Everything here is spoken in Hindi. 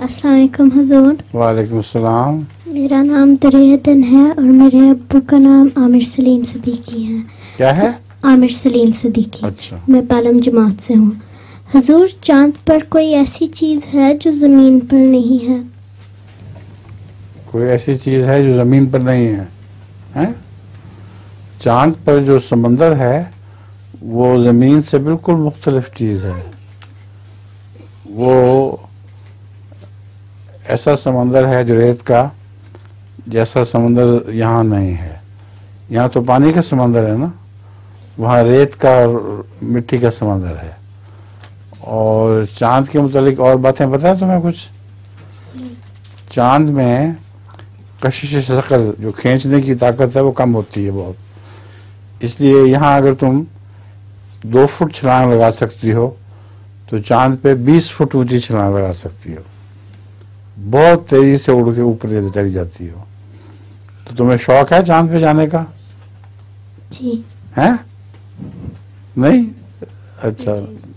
अस्सलाम वालेकुम हुजूर। वालेकुम सलाम। मेरा नाम दरियादन है और मेरे अब्बू का नाम आमिर सलीम सदीकी है। क्या है? आमिर सलीम सदीकी। अच्छा। मैं पालम जमात से हूँ। हुजूर, चांद पर कोई ऐसी चीज़ है जो ज़मीन पर नहीं है? कोई ऐसी चीज है जो जमीन पर नहीं है? हैं? चांद पर जो समंदर है वो जमीन से बिल्कुल मुख्तलिफ चीज है। वो ऐसा समंदर है जो रेत का, जैसा समंदर यहाँ नहीं है। यहाँ तो पानी का समंदर है ना, वहाँ रेत का और मिट्टी का समंदर है। और चांद के मुतालिक और बातें पता है तुम्हें कुछ? चांद में कशिश शक्ल, जो खींचने की ताकत है, वो कम होती है बहुत। इसलिए यहाँ अगर तुम 2 फुट छलांग लगा सकती हो तो चांद पे 20 फुट ऊंची छलांग लगा सकती हो। बहुत तेजी से उड़ के ऊपर चली जाती हो। तो तुम्हें शौक है चांद पे जाने का? जी। है? नहीं? अच्छा। जी।